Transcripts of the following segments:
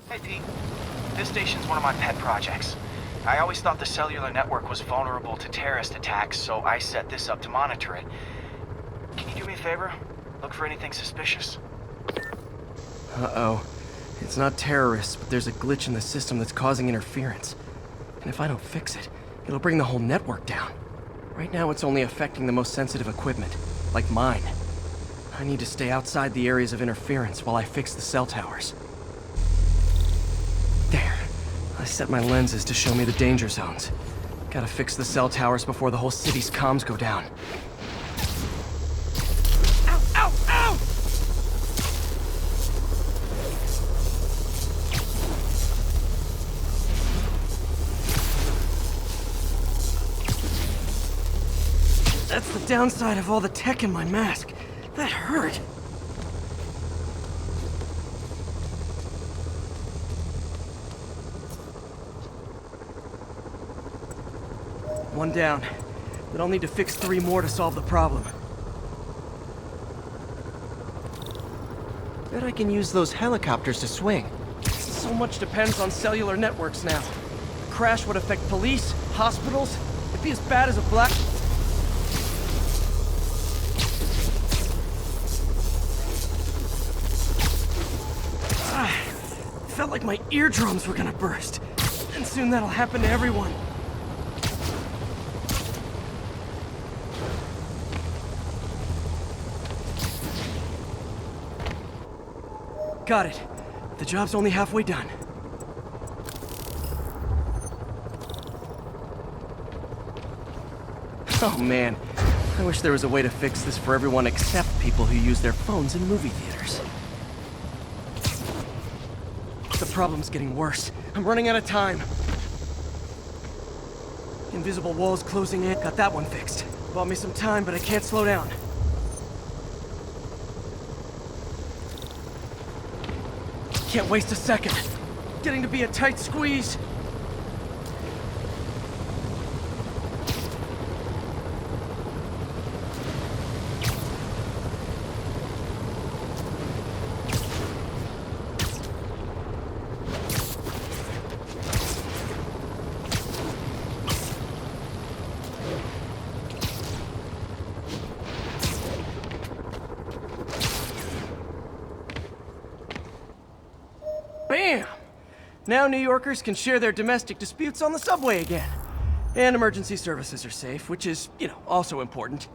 Hey Pete, this station's one of my pet projects. I always thought the cellular network was vulnerable to terrorist attacks, so I set this up to monitor it. Can you do me a favor? Look for anything suspicious. Uh-oh. It's not terrorists, but there's a glitch in the system that's causing interference. And if I don't fix it, it'll bring the whole network down. Right now it's only affecting the most sensitive equipment, like mine. I need to stay outside the areas of interference while I fix the cell towers. There. I set my lenses to show me the danger zones. Gotta fix the cell towers before the whole city's comms go down. Ow! Ow! Ow! That's the downside of all the tech in my mask. That hurt. One down, but I'll need to fix 3 more to solve the problem. Bet I can use those helicopters to swing. So much depends on cellular networks now. A crash would affect police, hospitals. It'd be as bad as a black... Felt like my eardrums were gonna burst. And soon that'll happen to everyone. Got it. The job's only halfway done. Oh man, I wish there was a way to fix this for everyone except people who use their phones in movie theaters. The problem's getting worse. I'm running out of time. Invisible walls closing in. Got that one fixed. Bought me some time, but I can't slow down. Can't waste a second. Getting to be a tight squeeze. Bam! Now New Yorkers can share their domestic disputes on the subway again. And emergency services are safe, which is, also important.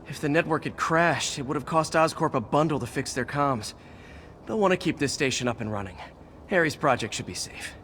If the network had crashed, it would have cost Oscorp a bundle to fix their comms. They'll want to keep this station up and running. Harry's project should be safe.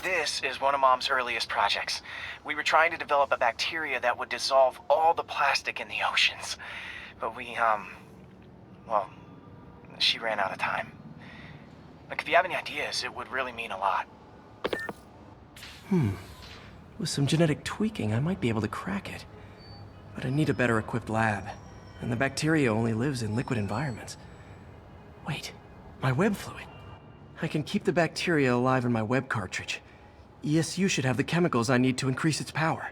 This is one of Mom's earliest projects. We were trying to develop a bacteria that would dissolve all the plastic in the oceans. But well, she ran out of time. Like, if you have any ideas, it would really mean a lot. With some genetic tweaking, I might be able to crack it. But I need a better equipped lab. And the bacteria only lives in liquid environments. Wait, my web fluid. I can keep the bacteria alive in my web cartridge. ESU should have the chemicals I need to increase its power.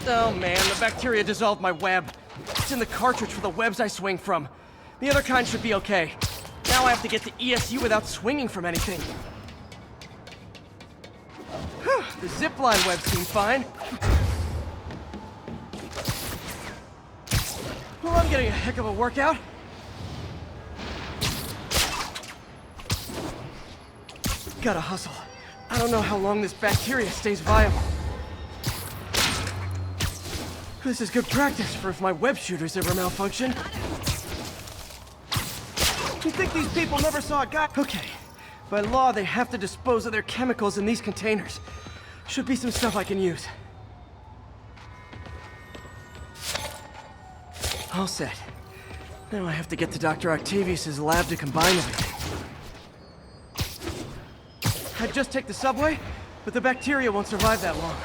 Oh man, the bacteria dissolved my web. It's in the cartridge for the webs I swing from. The other kind should be okay. Now I have to get to ESU without swinging from anything. The zipline web seemed fine. Well, I'm getting a heck of a workout. Gotta hustle. I don't know how long this bacteria stays viable. This is good practice for if my web shooters ever malfunction. You think these people never saw a guy? Okay. By law, they have to dispose of their chemicals in these containers. Should be some stuff I can use. All set. Now I have to get to Dr. Octavius's lab to combine everything. I'd just take the subway, but the bacteria won't survive that long.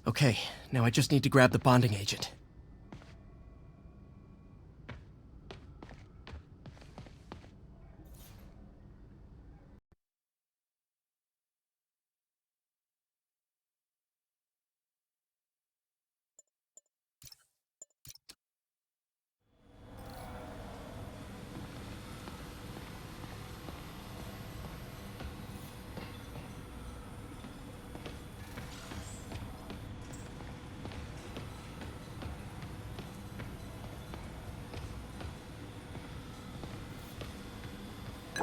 Okay, now I just need to grab the bonding agent.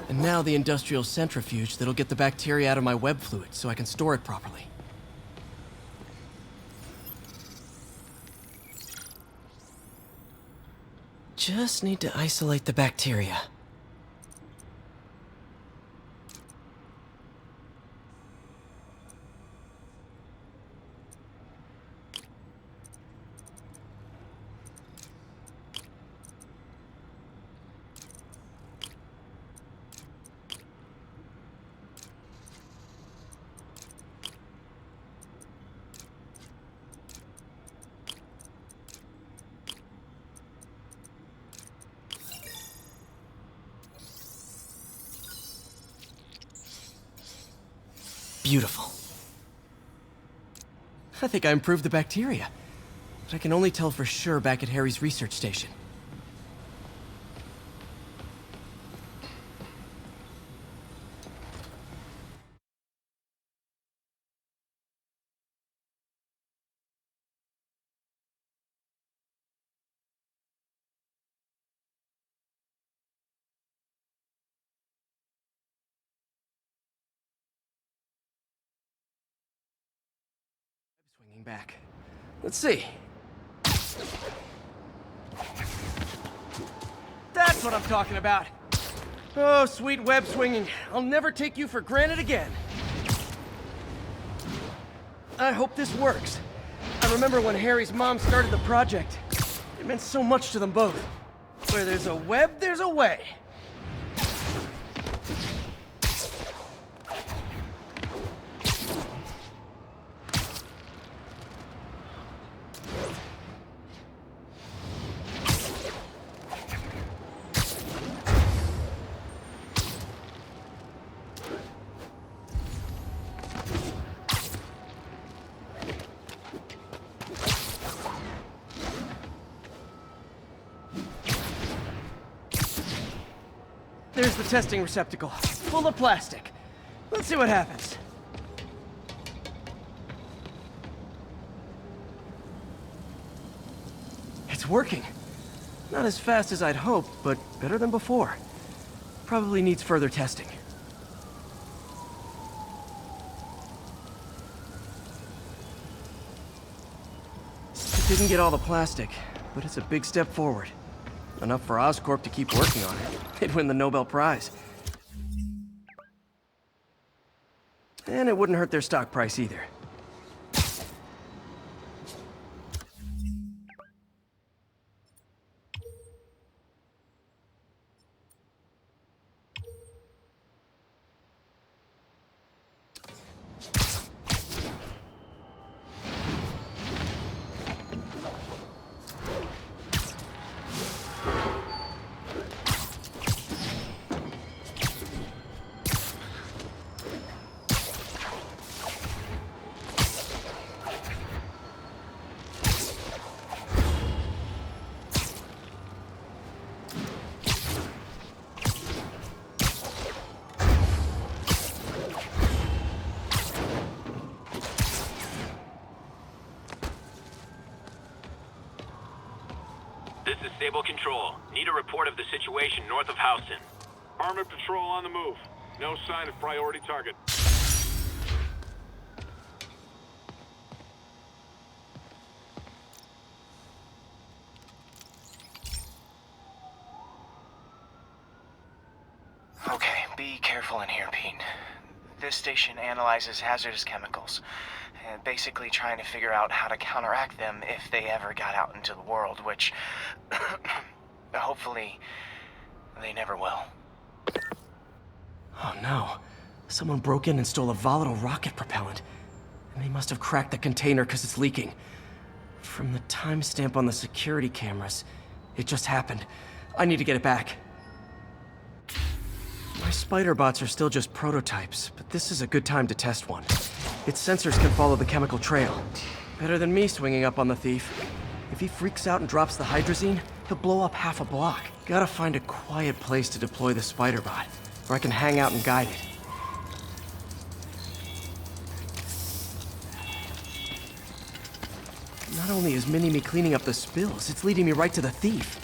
And now the industrial centrifuge that'll get the bacteria out of my web fluid so I can store it properly. Just need to isolate the bacteria. Beautiful. I think I improved the bacteria, but I can only tell for sure back at Harry's research station. Swinging back. Let's see. That's what I'm talking about. Oh, sweet web swinging. I'll never take you for granted again. I hope this works. I remember when Harry's mom started the project. It meant so much to them both. Where there's a web, there's a way. There's the testing receptacle, full of plastic. Let's see what happens. It's working. Not as fast as I'd hoped, but better than before. Probably needs further testing. Didn't get all the plastic, but it's a big step forward. Enough for Oscorp to keep working on it. They'd win the Nobel Prize. And it wouldn't hurt their stock price either. This is Stable Control. Need a report of the situation north of Houston. Armored patrol on the move. No sign of priority target. Okay, be careful in here, Pete. This station analyzes hazardous chemicals, basically trying to figure out how to counteract them if they ever got out into the world, which hopefully they never will. Oh no. Someone broke in and stole a volatile rocket propellant. And they must have cracked the container because it's leaking. From the timestamp on the security cameras, it just happened. I need to get it back. My spider bots are still just prototypes, but this is a good time to test one. Its sensors can follow the chemical trail. Better than me swinging up on the thief. If he freaks out and drops the hydrazine, he'll blow up half a block. Gotta find a quiet place to deploy the spider bot, where I can hang out and guide it. Not only is Mini-Me cleaning up the spills, it's leading me right to the thief.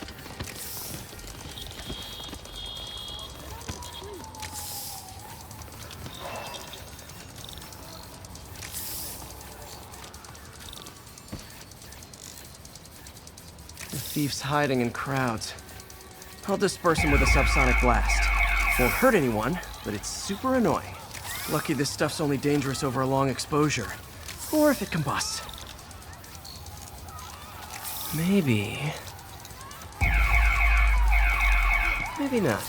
The thief's hiding in crowds. I'll disperse him with a subsonic blast. Won't hurt anyone, but it's super annoying. Lucky this stuff's only dangerous over a long exposure. Or if it combusts. Maybe... maybe not.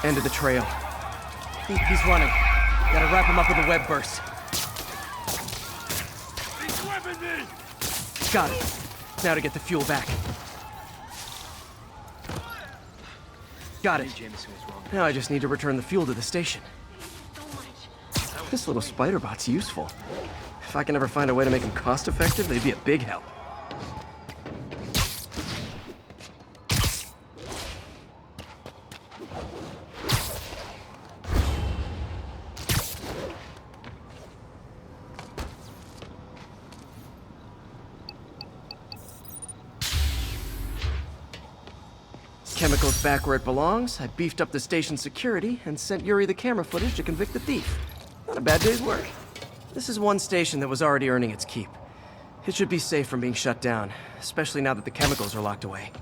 End of the trail. He's running. Gotta wrap him up with a web burst. He's whipping me! Got it. Now to get the fuel back. Got it. Now I just need to return the fuel to the station. This little spider bot's useful. If I can ever find a way to make them cost-effective, they'd be a big help. Chemicals back where it belongs. I beefed up the station's security and sent Yuri the camera footage to convict the thief. Not a bad day's work. This is one station that was already earning its keep. It should be safe from being shut down, especially now that the chemicals are locked away.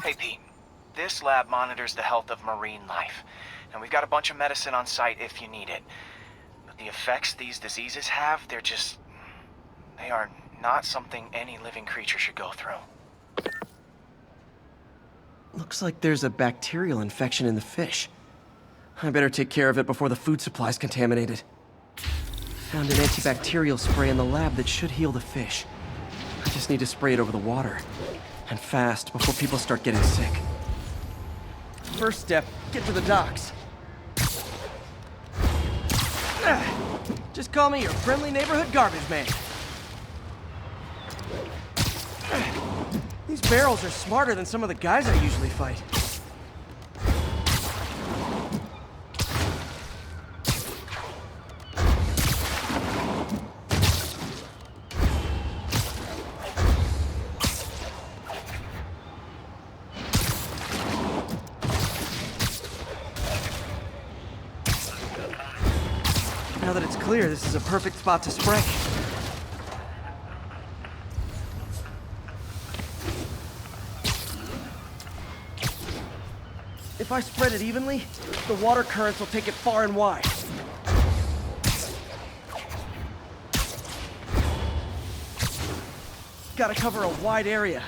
Hey, Pete. This lab monitors the health of marine life, and we've got a bunch of medicine on site if you need it. But the effects these diseases have, they are not something any living creature should go through. Looks like there's a bacterial infection in the fish. I better take care of it before the food supply's contaminated. Found an antibacterial spray in the lab that should heal the fish. I just need to spray it over the water. And fast, before people start getting sick. First step, get to the docks. Just call me your friendly neighborhood garbage man. These barrels are smarter than some of the guys I usually fight. Now that it's clear, this is a perfect spot to spray. If I spread it evenly, the water currents will take it far and wide. Gotta cover a wide area.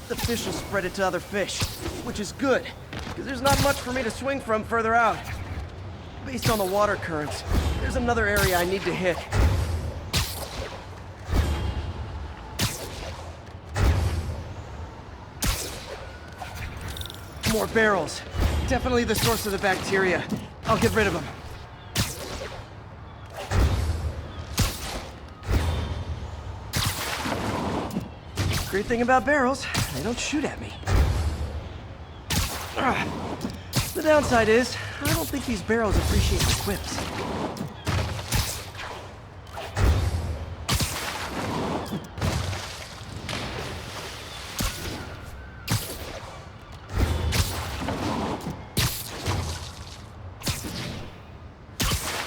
The fish will spread it to other fish, which is good, because there's not much for me to swing from further out. Based on the water currents, there's another area I need to hit. More barrels. Definitely the source of the bacteria. I'll get rid of them. Great thing about barrels, they don't shoot at me. The downside is, I don't think these barrels appreciate the quips.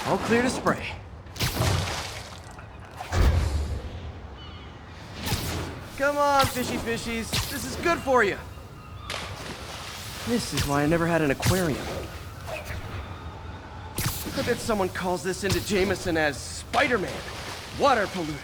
All clear to spray. Come on, fishy fishies. This is good for you. This is why I never had an aquarium. I bet someone calls this into Jameson as Spider-Man, water polluter.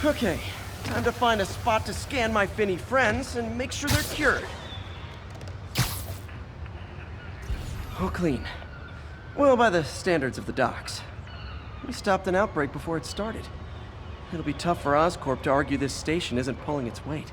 Okay, time to find a spot to scan my finny friends and make sure they're cured. All clean. Well, by the standards of the docks. We stopped an outbreak before it started. It'll be tough for Oscorp to argue this station isn't pulling its weight.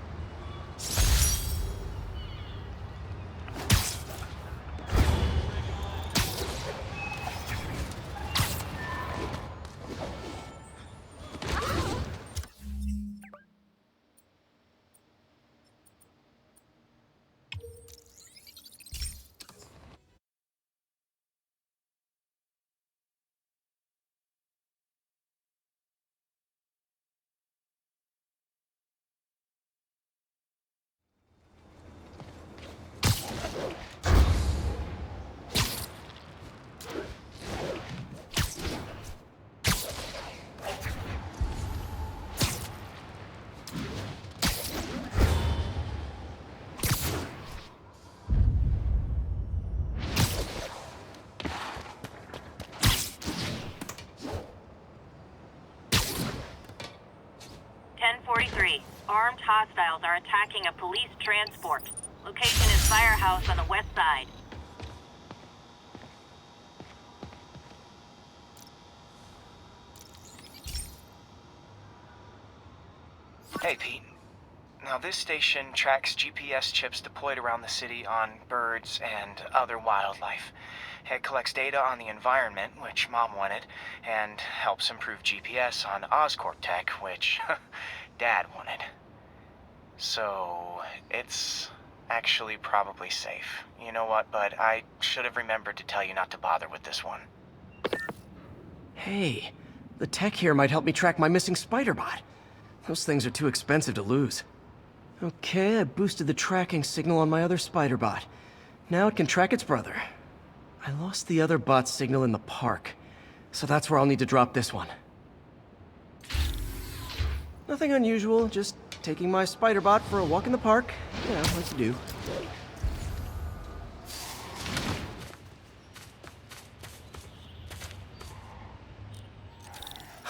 Armed hostiles are attacking a police transport. Location is Firehouse on the west side. Hey, Pete. Now, this station tracks GPS chips deployed around the city on birds and other wildlife. It collects data on the environment, which Mom wanted, and helps improve GPS on Oscorp tech, which Dad wanted. So, it's actually probably safe. You know what, bud? I should have remembered to tell you not to bother with this one. Hey, the tech here might help me track my missing Spider-Bot. Those things are too expensive to lose. Okay, I boosted the tracking signal on my other Spider-Bot. Now it can track its brother. I lost the other bot's signal in the park, so that's where I'll need to drop this one. Nothing unusual, just taking my Spider-Bot for a walk in the park. You know, like you do.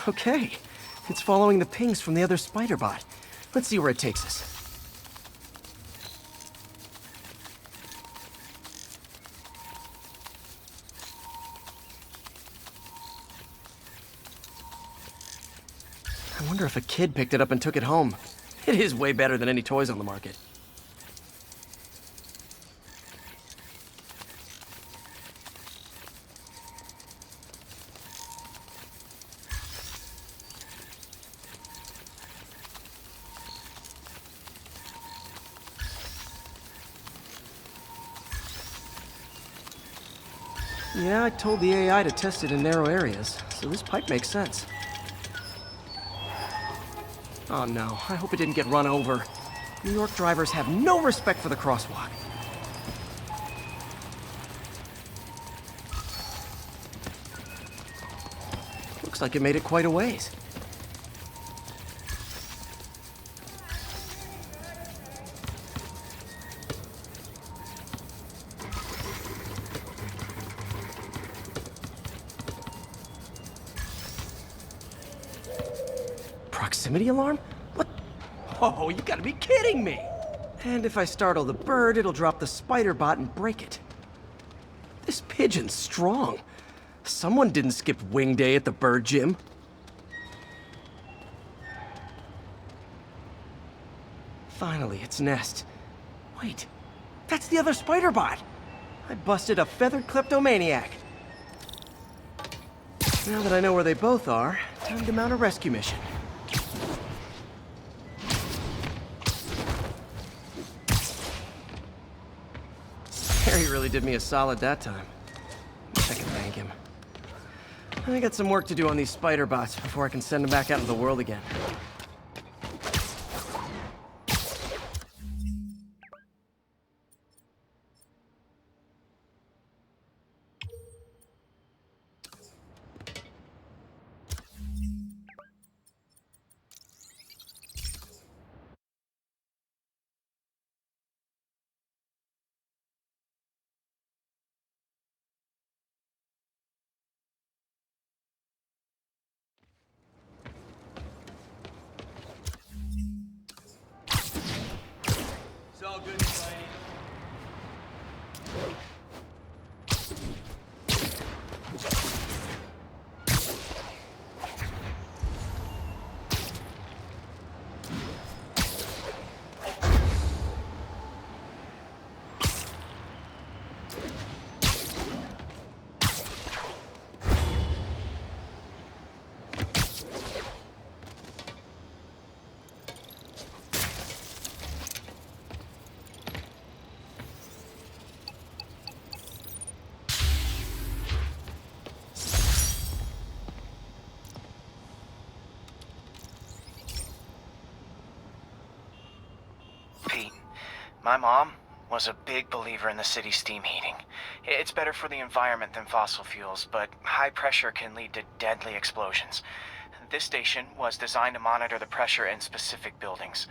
Okay, it's following the pings from the other Spider-Bot. Let's see where it takes us. I wonder if a kid picked it up and took it home. It is way better than any toys on the market. Yeah, I told the AI to test it in narrow areas, so this pipe makes sense. Oh no, I hope it didn't get run over. New York drivers have no respect for the crosswalk. Looks like it made it quite a ways. Proximity alarm? What? Oh, you gotta be kidding me! And if I startle the bird, it'll drop the Spider-Bot and break it. This pigeon's strong. Someone didn't skip wing day at the bird gym. Finally, its nest. Wait, that's the other Spider-Bot! I busted a feathered kleptomaniac. Now that I know where they both are, time to mount a rescue mission. Harry really did me a solid that time. Wish I could thank him. I got some work to do on these Spider-Bots before I can send them back out into the world again. It's all good, Spidey. Pete, my mom was a big believer in the city's steam heating. It's better for the environment than fossil fuels, but high pressure can lead to deadly explosions. This station was designed to monitor the pressure in specific buildings.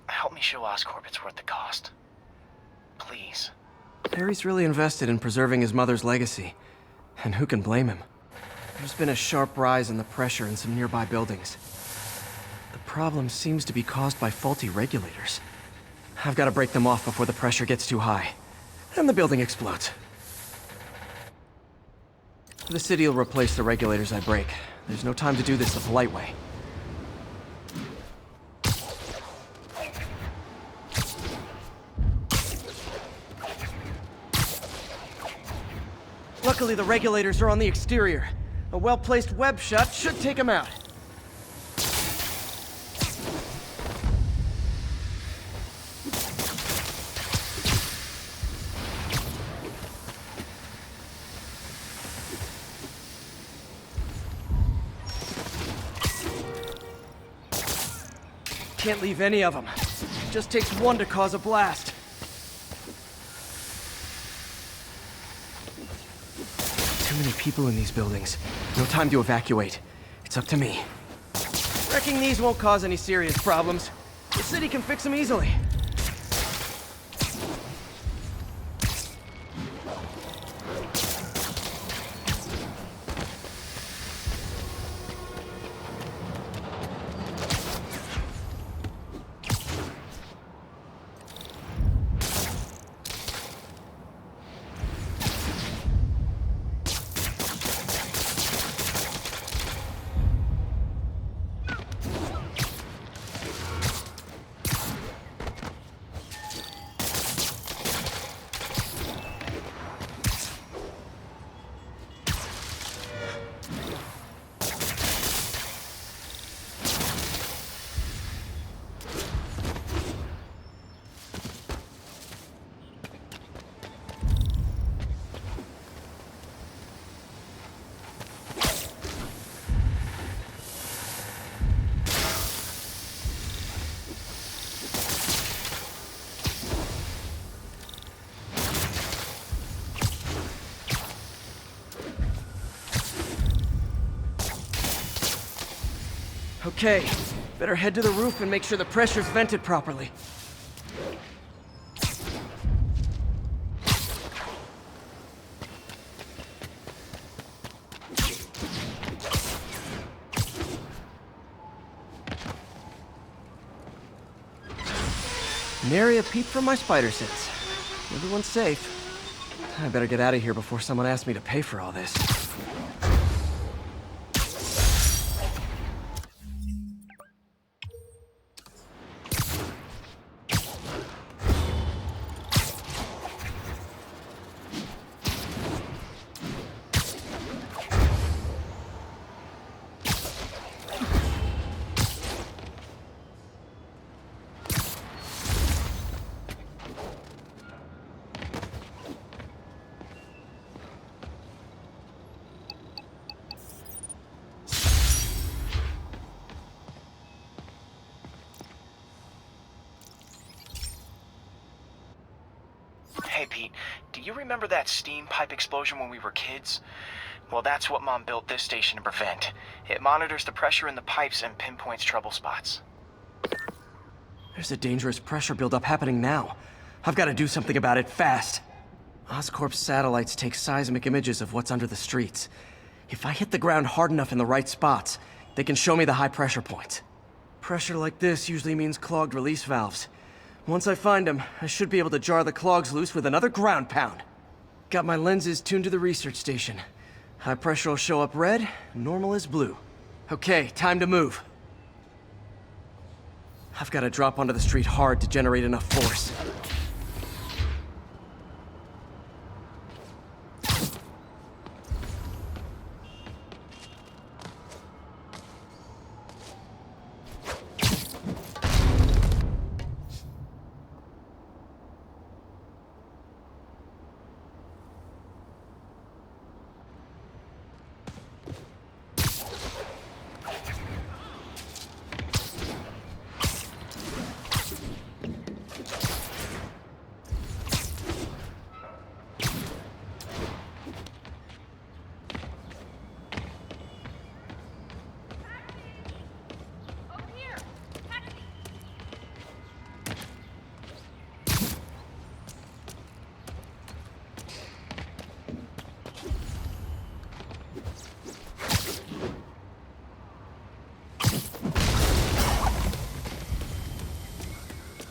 Help me show Oscorp it's worth the cost. Please. Harry's really invested in preserving his mother's legacy. And who can blame him? There's been a sharp rise in the pressure in some nearby buildings. The problem seems to be caused by faulty regulators. I've got to break them off before the pressure gets too high. And the building explodes. The city will replace the regulators I break. There's no time to do this the polite way. Luckily, the regulators are on the exterior. A well-placed web shot should take them out. Can't leave any of them. Just takes one to cause a blast. Too many people in these buildings. No time to evacuate. It's up to me. Wrecking these won't cause any serious problems. The city can fix them easily. Okay, better head to the roof and make sure the pressure's vented properly. Nary a peep from my spider sense. Everyone's safe. I better get out of here before someone asks me to pay for all this. Hey, Pete, do you remember that steam pipe explosion when we were kids? Well, that's what Mom built this station to prevent. It monitors the pressure in the pipes and pinpoints trouble spots. There's a dangerous pressure buildup happening now. I've got to do something about it fast. Oscorp's satellites take seismic images of what's under the streets. If I hit the ground hard enough in the right spots, they can show me the high pressure points. Pressure like this usually means clogged release valves. Once I find them, I should be able to jar the clogs loose with another ground pound. Got my lenses tuned to the research station. High pressure will show up red, normal is blue. Okay, time to move. I've got to drop onto the street hard to generate enough force.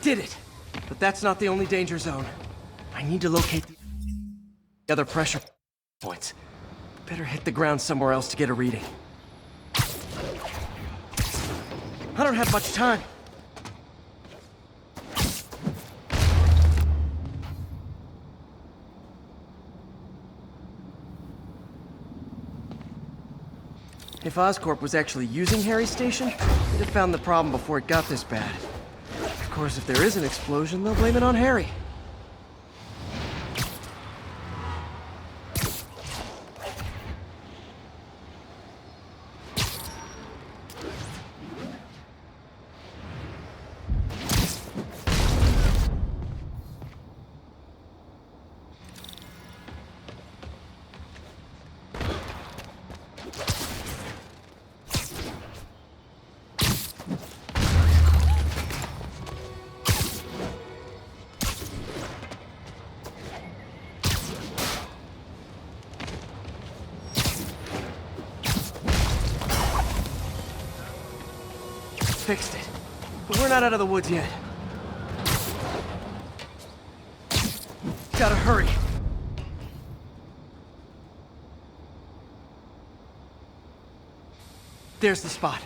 Did it! But that's not the only danger zone. I need to locate the other pressure points. Better hit the ground somewhere else to get a reading. I don't have much time. If Oscorp was actually using Harry's station, they'd have found the problem before it got this bad. Of course, if there is an explosion, they'll blame it on Harry. fixed it. But we're not out of the woods yet. Gotta hurry. There's the spot.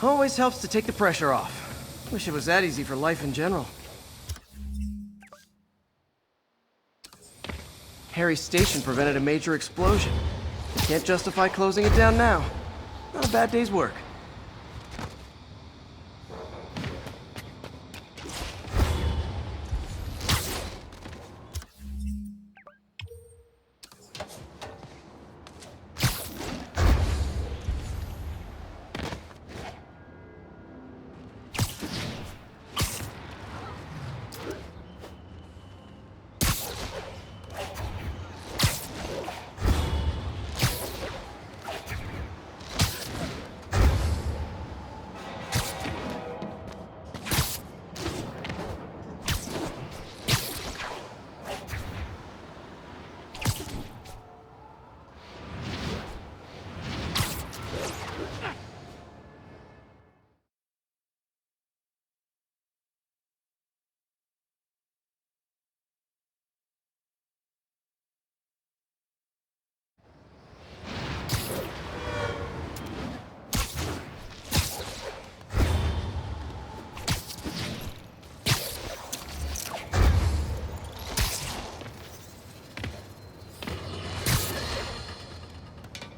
Always helps to take the pressure off. Wish it was that easy for life in general. Harry's station prevented a major explosion. Can't justify closing it down now. Not a bad day's work.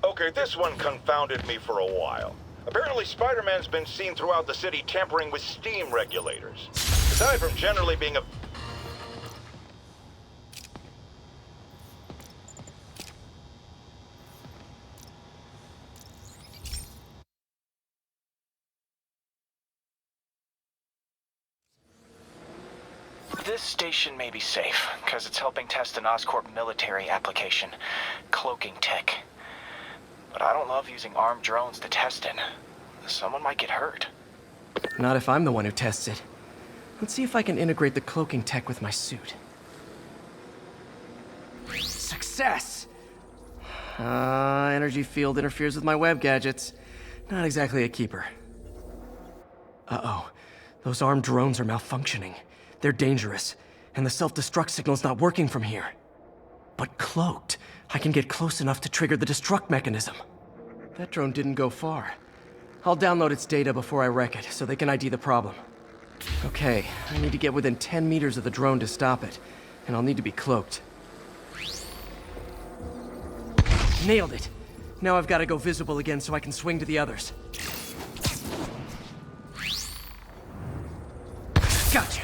Okay, this one confounded me for a while. Apparently, Spider-Man's been seen throughout the city tampering with steam regulators. Aside from generally being a... This station may be safe, because it's helping test an Oscorp military application, cloaking tech. But I don't love using armed drones to test it. Someone might get hurt. Not if I'm the one who tests it. Let's see if I can integrate the cloaking tech with my suit. Success! Energy field interferes with my web gadgets. Not exactly a keeper. Uh-oh. Those armed drones are malfunctioning. They're dangerous, and the self-destruct signal's not working from here. But cloaked, I can get close enough to trigger the destruct mechanism. That drone didn't go far. I'll download its data before I wreck it, so they can ID the problem. Okay, I need to get within 10 meters of the drone to stop it, and I'll need to be cloaked. Nailed it! Now I've got to go visible again so I can swing to the others. Gotcha!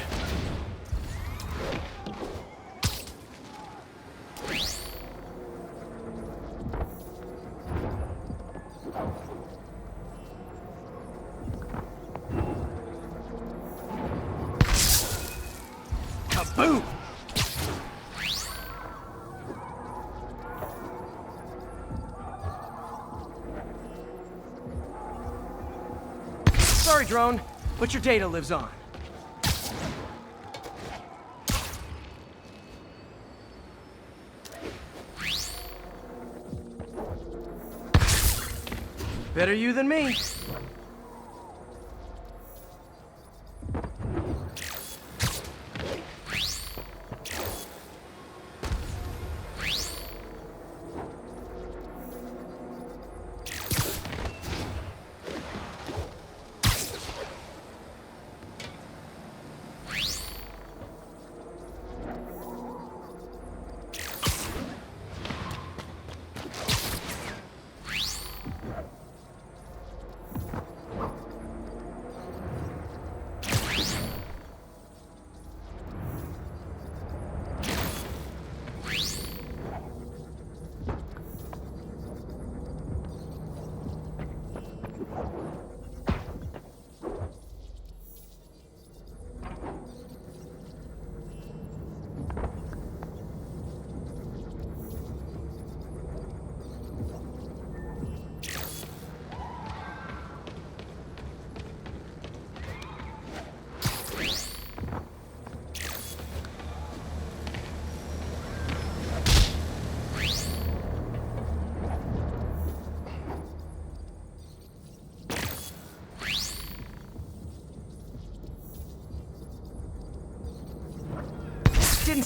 Kaboom! Sorry, drone, but your data lives on. Better you than me.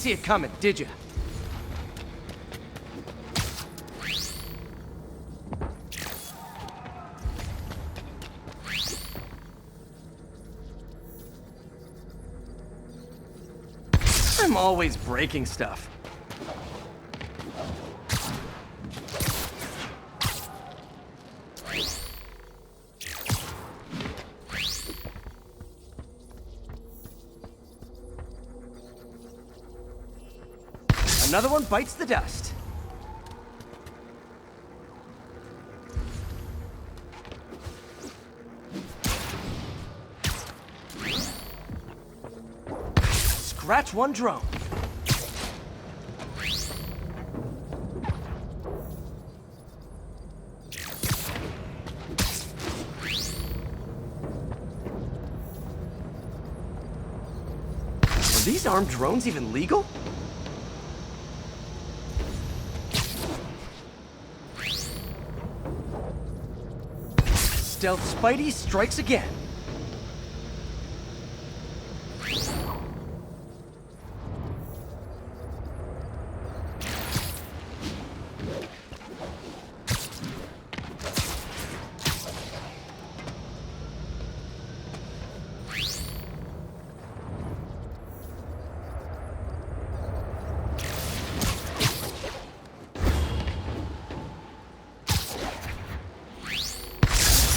see it coming, did you? I'm always breaking stuff. Another one bites the dust. Scratch one drone. Are these armed drones even legal? Stealth Spidey strikes again.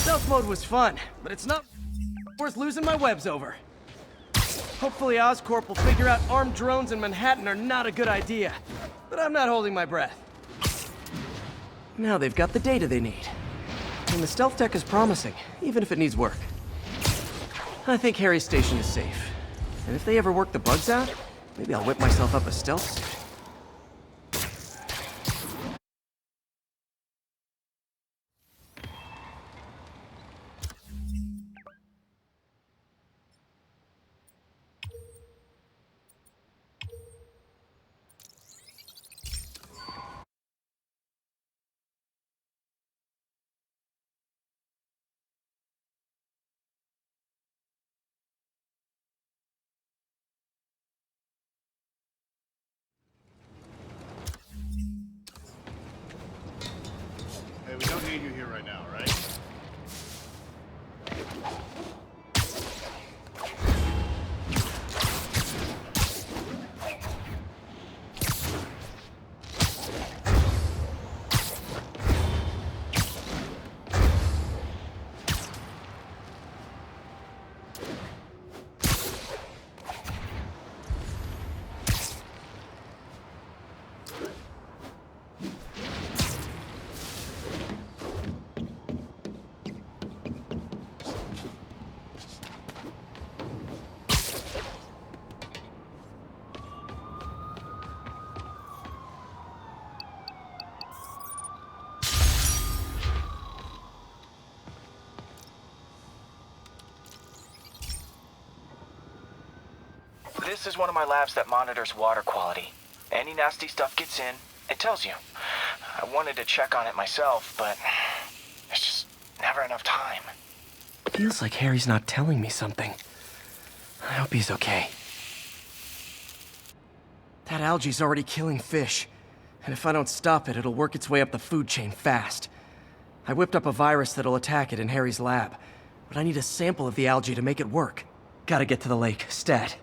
Stealth mode was fun, but it's not worth losing my webs over. Hopefully Oscorp will figure out armed drones in Manhattan are not a good idea, but I'm not holding my breath. Now they've got the data they need, and the stealth tech is promising, even if it needs work. I think Harry's station is safe, and if they ever work the bugs out, maybe I'll whip myself up a stealth suit. Hey, we don't need you here right now, right? This is one of my labs that monitors water quality. Any nasty stuff gets in, it tells you. I wanted to check on it myself, but there's just never enough time. Feels like Harry's not telling me something. I hope he's okay. That algae's already killing fish, and if I don't stop it, it'll work its way up the food chain fast. I whipped up a virus that'll attack it in Harry's lab, but I need a sample of the algae to make it work. Gotta get to the lake, stat.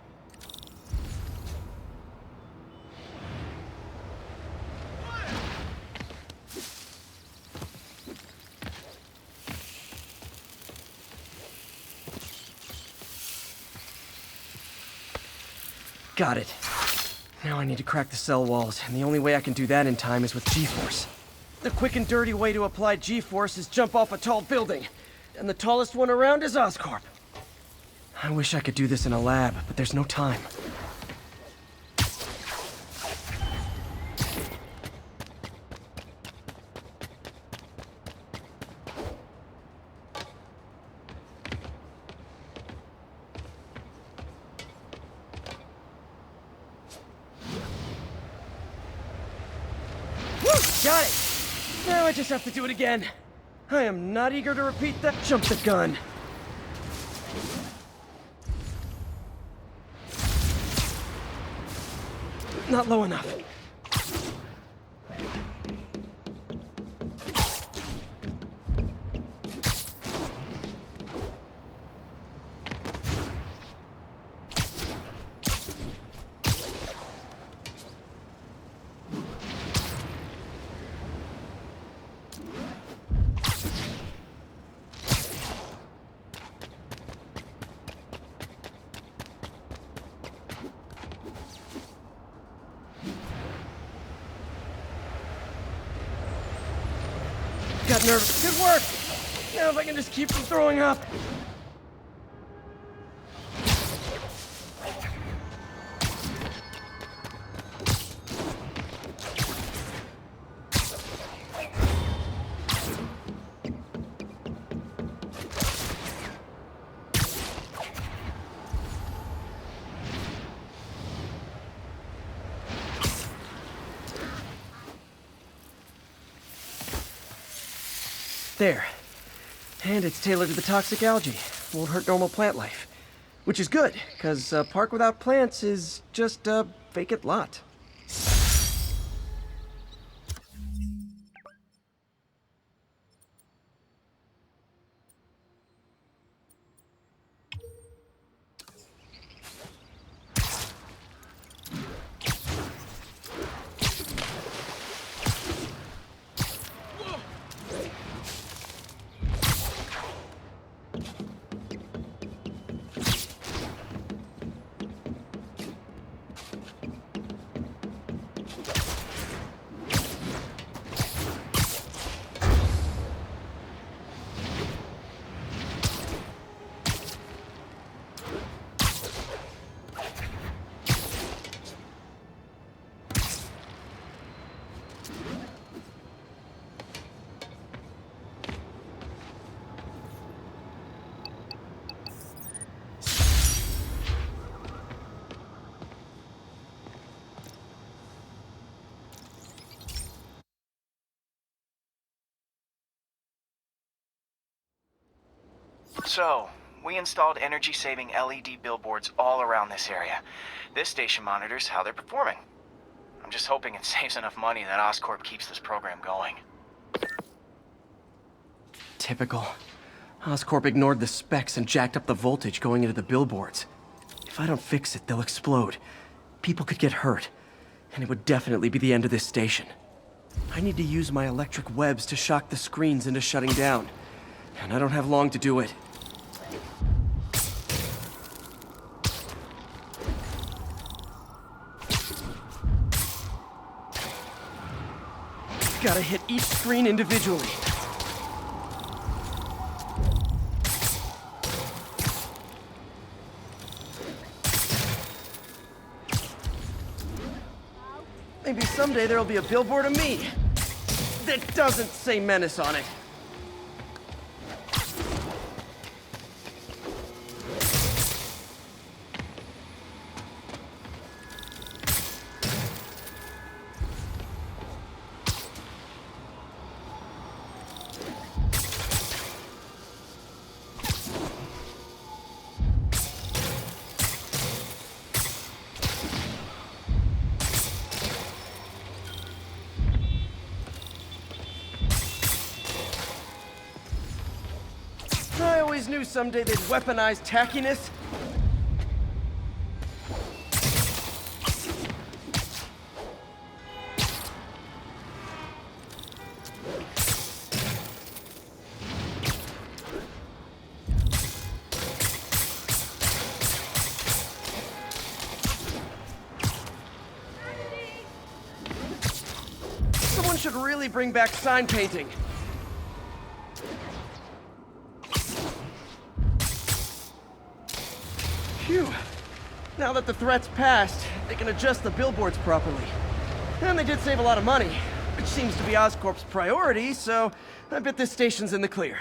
Got it. Now I need to crack the cell walls, and the only way I can do that in time is with G-Force. The quick and dirty way to apply G-Force is jump off a tall building, and the tallest one around is Oscorp. I wish I could do this in a lab, but there's no time. Got it! Now I just have to do it again. I am not eager to repeat that. Jump the gun. Not low enough. Got nervous. Good work! Now if I can just keep from throwing up. There. And it's tailored to the toxic algae. Won't hurt normal plant life. Which is good, because a park without plants is just a vacant lot. So, we installed energy-saving LED billboards all around this area. This station monitors how they're performing. I'm just hoping it saves enough money that Oscorp keeps this program going. Typical. Oscorp ignored the specs and jacked up the voltage going into the billboards. If I don't fix it, they'll explode. People could get hurt. And it would definitely be the end of this station. I need to use my electric webs to shock the screens into shutting down. And I don't have long to do it. Gotta hit each screen individually. Maybe someday there'll be a billboard of me that doesn't say Menace on it. I always knew someday they'd weaponize tackiness. Someone should really bring back sign painting. Phew. Now that the threat's passed, they can adjust the billboards properly. And they did save a lot of money, which seems to be Oscorp's priority, so I bet this station's in the clear.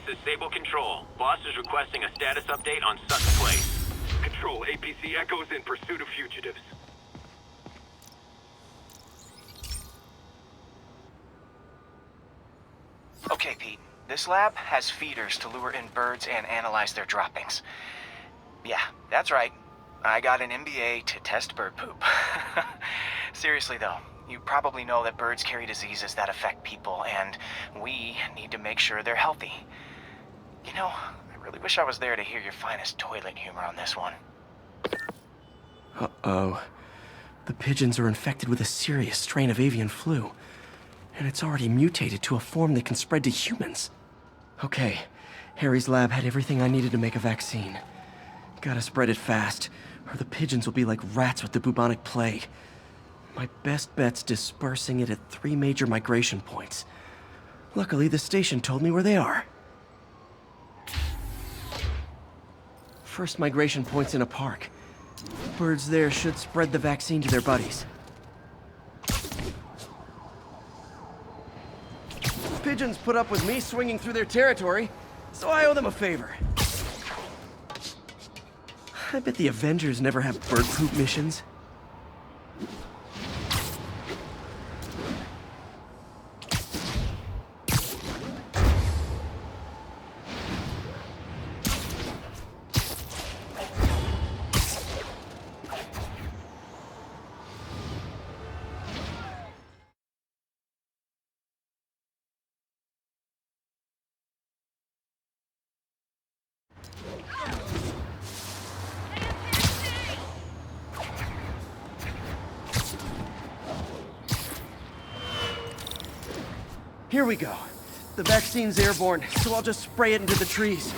is Sable Control. Boss is requesting a status update on Sutton Place. Control, APC Echo's in pursuit of fugitives. Okay, Pete. This lab has feeders to lure in birds and analyze their droppings. Yeah, that's right. I got an MBA to test bird poop. Seriously though, you probably know that birds carry diseases that affect people, and we need to make sure they're healthy. You know, I really wish I was there to hear your finest toilet humor on this one. Uh-oh. The pigeons are infected with a serious strain of avian flu, and it's already mutated to a form that can spread to humans. Okay, Harry's lab had everything I needed to make a vaccine. Gotta spread it fast, or the pigeons will be like rats with the bubonic plague. My best bet's dispersing it at 3 major migration points. Luckily, the station told me where they are. First migration point's in a park. Birds there should spread the vaccine to their buddies. Pigeons put up with me swinging through their territory, so I owe them a favor. I bet the Avengers never have bird poop missions. Here we go. The vaccine's airborne, so I'll just spray it into the trees.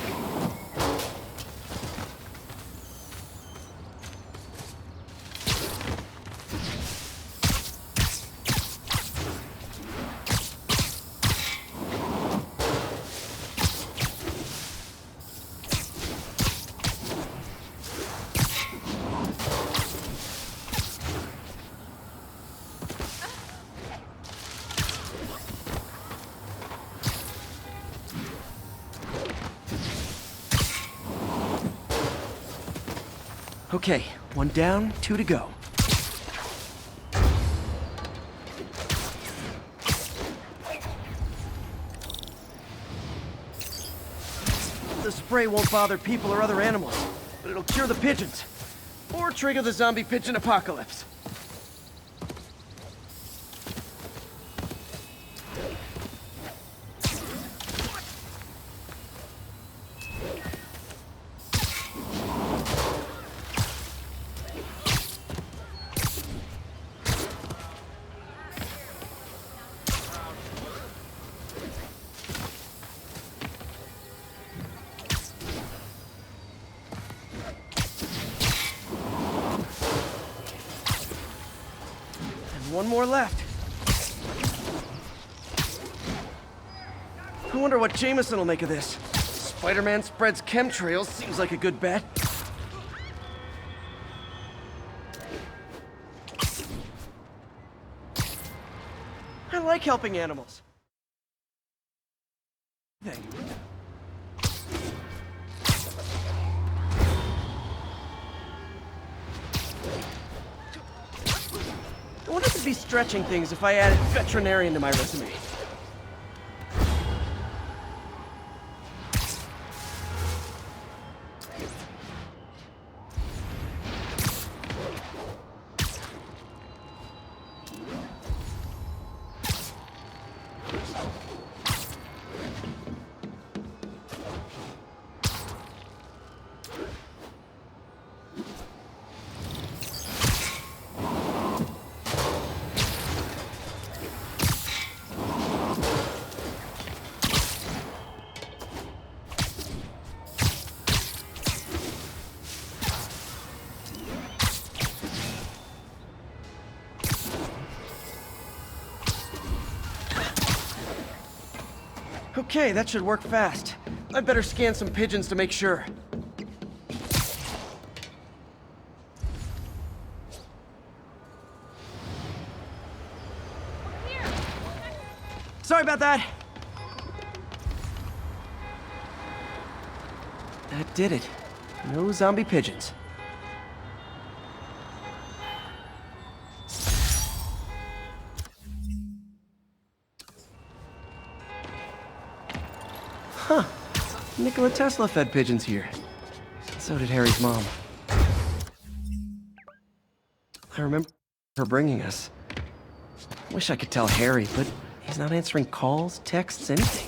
Okay, 1 down, 2 to go. The spray won't bother people or other animals, but it'll cure the pigeons. Or trigger the zombie pigeon apocalypse. One more left. I wonder what Jameson will make of this. Spider-Man spreads chemtrails, seems like a good bet. I like helping animals. I wonder if it'd be stretching things if I added veterinarian to my resume. Okay, that should work fast. I'd better scan some pigeons to make sure. Sorry about that. That did it. No zombie pigeons. Huh. Nikola Tesla fed pigeons here. So did Harry's mom. I remember her bringing us. Wish I could tell Harry, but he's not answering calls, texts, anything.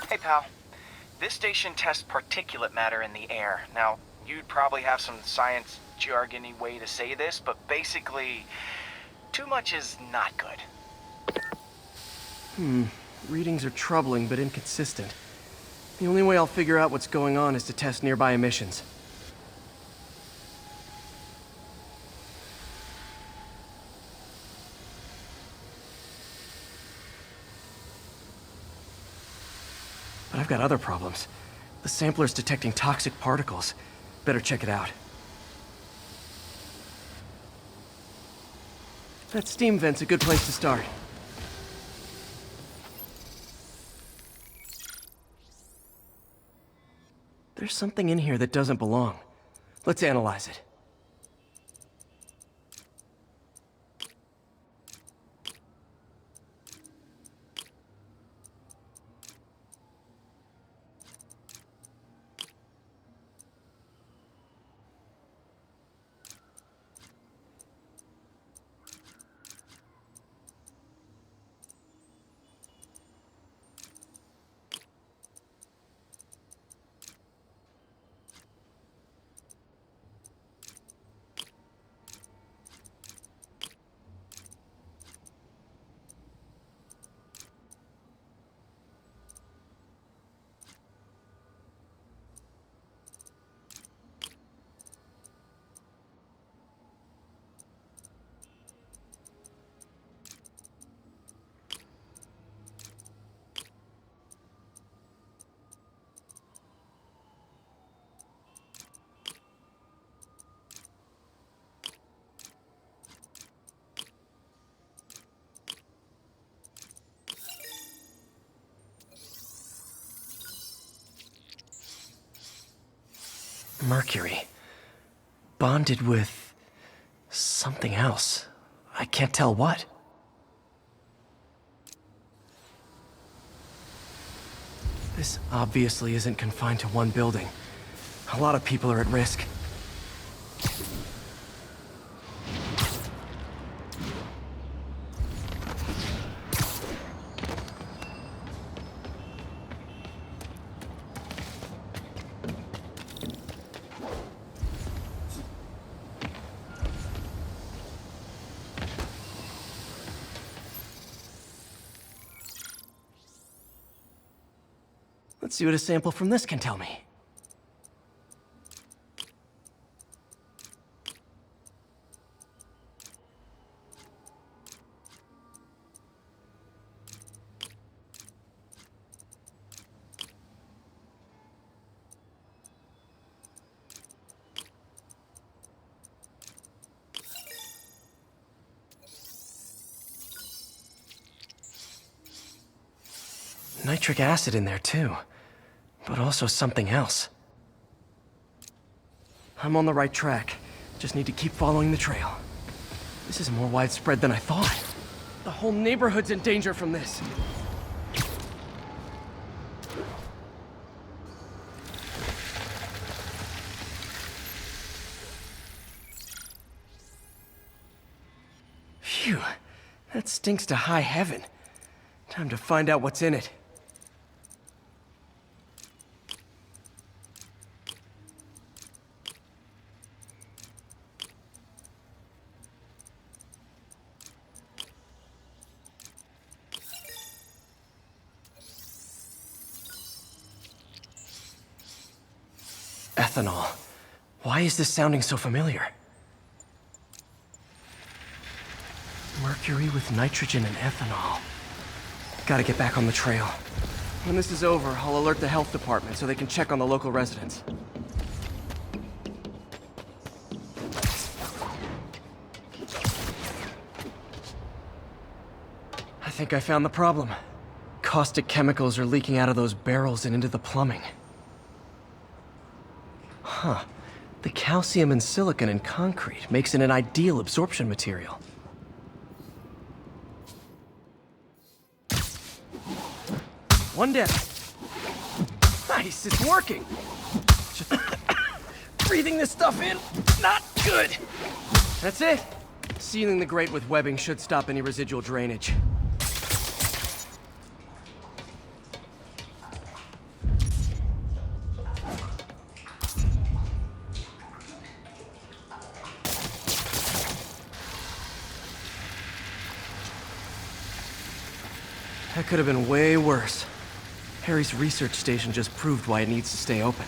Hey, pal. This station tests particulate matter in the air. Now, you'd probably have some science jargony way to say this, but basically, too much is not good. Readings are troubling but inconsistent. The only way I'll figure out what's going on is to test nearby emissions. But I've got other problems. The sampler's detecting toxic particles. Better check it out. That steam vent's a good place to start. There's something in here that doesn't belong. Let's analyze it. Mercury. Bonded with something else. I can't tell what. This obviously isn't confined to one building. A lot of people are at risk. Let's see what a sample from this can tell me. Nitric acid in there too. But also something else. I'm on the right track. Just need to keep following the trail. This is more widespread than I thought. The whole neighborhood's in danger from this. Phew. That stinks to high heaven. Time to find out what's in it. Ethanol. Why is this sounding so familiar? Mercury with nitrogen and ethanol. Gotta get back on the trail. When this is over, I'll alert the health department so they can check on the local residents. I think I found the problem. Caustic chemicals are leaking out of those barrels and into the plumbing. Huh. The calcium and silicon in concrete makes it an ideal absorption material. One down. Nice, it's working. Just breathing this stuff in, not good. That's it. Sealing the grate with webbing should stop any residual drainage. That could have been way worse. Harry's research station just proved why it needs to stay open.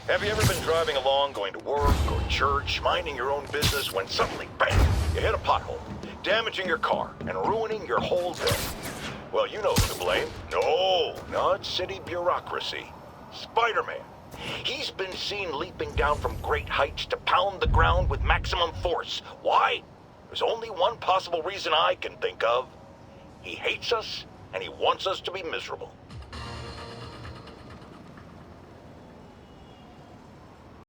Have you ever been driving along, going to work or church, minding your own business, when suddenly, bang, you hit a pothole, damaging your car and ruining your whole day? Well, you know who to blame. No, not city bureaucracy. Spider-Man. He's been seen leaping down from great heights to pound the ground with maximum force. Why? There's only one possible reason I can think of. He hates us, and he wants us to be miserable.